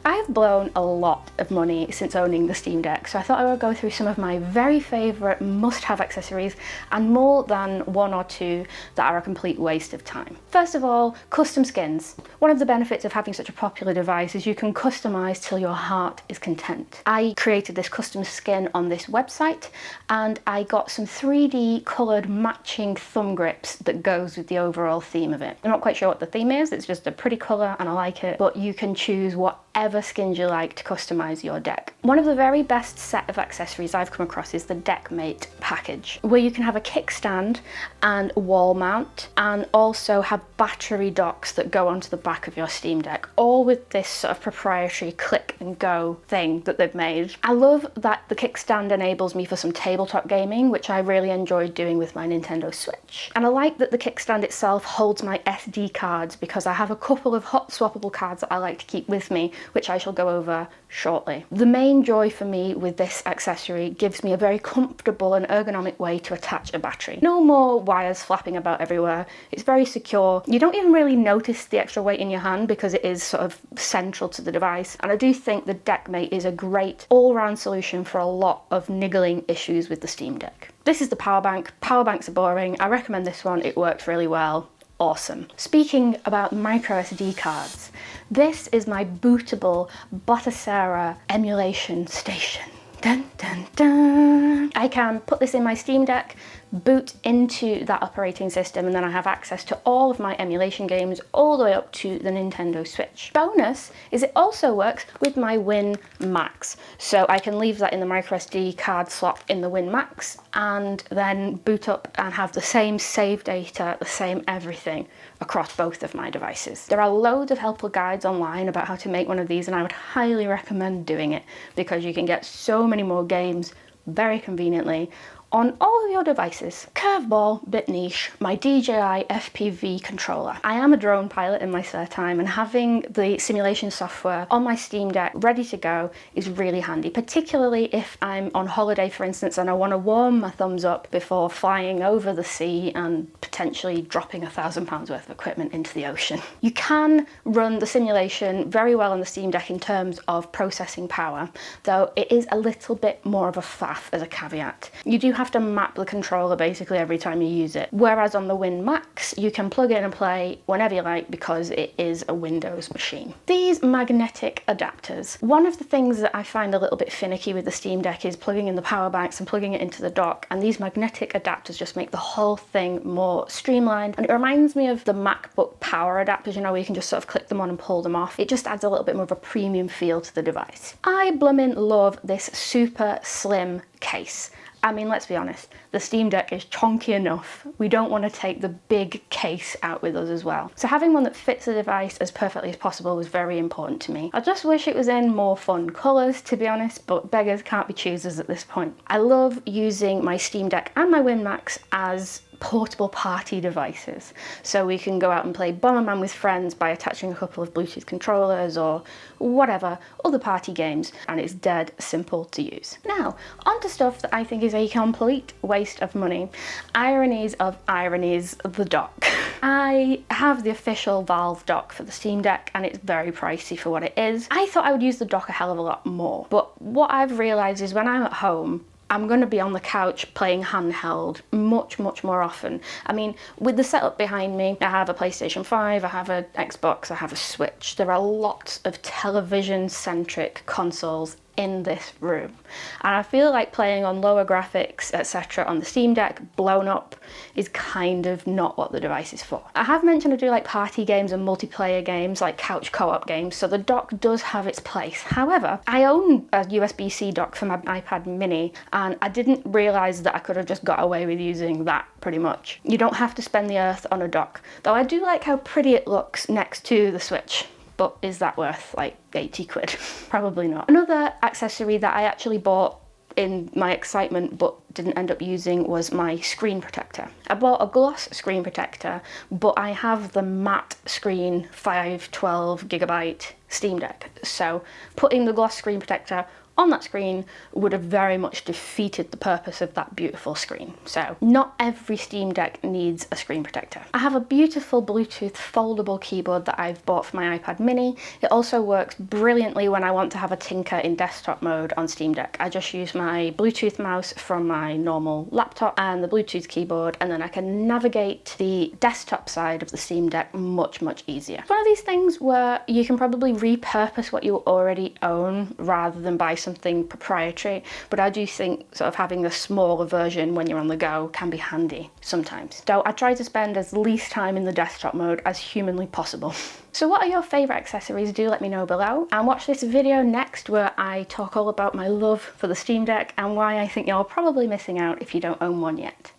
I've blown a lot of money since owning the Steam Deck, so I thought I would go through some of my very favourite must-have accessories and more than one or two that are a complete waste of time. First of all, custom skins. One of the benefits of having such a popular device is you can customise till your heart is content. I created this custom skin on this website and I got some 3D coloured matching thumb grips that goes with the overall theme of it. I'm not quite sure what the theme is, it's just a pretty colour and I like it, but you can choose whatever skins you like to customise your deck. One of the very best set of accessories I've come across is the DECKMATE package, where you can have a kickstand and wall mount and also have battery docks that go onto the back of your Steam Deck, all with this sort of proprietary click and go thing that they've made. I love that the kickstand enables me for some tabletop gaming, which I really enjoyed doing with my Nintendo Switch. And I like that the kickstand itself holds my SD cards because I have a couple of hot swappable cards that I like to keep with me, which I shall go over shortly. The main joy for me with this accessory gives me a very comfortable and ergonomic way to attach a battery. No more wires flapping about everywhere. It's very secure. You don't even really notice the extra weight in your hand because it is sort of central to the device. And I do think the DECKMATE is a great all-round solution for a lot of niggling issues with the Steam Deck. This is the power bank. Power banks are boring. I recommend this one. It worked really well. Awesome. Speaking about micro SD cards, this is my bootable Botacera emulation station. Dun, dun, dun. I can put this in my Steam Deck, boot into that operating system, and then I have access to all of my emulation games all the way up to the Nintendo Switch. Bonus is it also works with my Win Max, so I can leave that in the microSD card slot in the Win Max and then boot up and have the same save data, the same everything across both of my devices. There are loads of helpful guides online about how to make one of these, and I would highly recommend doing it because you can get so many more games very conveniently on all of your devices. Curveball, bit niche, my DJI FPV controller. I am a drone pilot in my spare time, and having the simulation software on my Steam Deck ready to go is really handy, particularly if I'm on holiday, for instance, and I want to warm my thumbs up before flying over the sea and potentially dropping £1,000 worth of equipment into the ocean. You can run the simulation very well on the Steam Deck in terms of processing power, though it is a little bit more of a faff as a caveat. You do have to map the controller basically every time you use it, whereas on the Win Max you can plug in and play whenever you like because it is a Windows machine. These magnetic adapters. One of the things that I find a little bit finicky with the Steam Deck is plugging in the power banks and plugging it into the dock, and these magnetic adapters just make the whole thing more streamlined, and it reminds me of the MacBook power adapters, you know, where you can just sort of click them on and pull them off. It just adds a little bit more of a premium feel to the device. I bloomin' love this super slim case. I mean, let's be honest, the Steam Deck is chonky enough. We don't want to take the big case out with us as well. So having one that fits the device as perfectly as possible was very important to me. I just wish it was in more fun colours, to be honest, but beggars can't be choosers at this point. I love using my Steam Deck and my Win Max as portable party devices, so we can go out and play Bomberman with friends by attaching a couple of Bluetooth controllers or whatever other party games, and it's dead simple to use. Now onto stuff that I think is a complete waste of money. Ironies of ironies, the dock. I have the official Valve dock for the Steam Deck and it's very pricey for what it is. I thought I would use the dock a hell of a lot more, but what I've realised is when I'm at home I'm going to be on the couch playing handheld much more often. I mean, with the setup behind me, I have a PlayStation 5, I have an Xbox, I have a Switch. There are lots of television-centric consoles in this room, and I feel like playing on lower graphics, etc. on the Steam Deck blown up is kind of not what the device is for. I have mentioned I do like party games and multiplayer games, like couch co-op games, so the dock does have its place. However, I own a USB-C dock for my iPad mini, and I didn't realise that I could have just got away with using that pretty much. You don't have to spend the earth on a dock, though I do like how pretty it looks next to the Switch. But is that worth like 80 quid? Probably not. Another accessory that I actually bought in my excitement but didn't end up using was my screen protector. I bought a gloss screen protector, but I have the matte screen 512GB Steam Deck. So putting the gloss screen protector on that screen would have very much defeated the purpose of that beautiful screen. So not every Steam Deck needs a screen protector. I have a beautiful Bluetooth foldable keyboard that I've bought for my iPad mini. It also works brilliantly when I want to have a tinker in desktop mode on Steam Deck. I just use my Bluetooth mouse from my normal laptop and the Bluetooth keyboard, and then I can navigate the desktop side of the Steam Deck much easier. It's one of these things where you can probably repurpose what you already own rather than buy something proprietary, but I do think sort of having a smaller version when you're on the go can be handy sometimes. So I try to spend as least time in the desktop mode as humanly possible. So what are your favourite accessories? Do let me know below, and watch this video next where I talk all about my love for the Steam Deck and why I think you're probably missing out if you don't own one yet.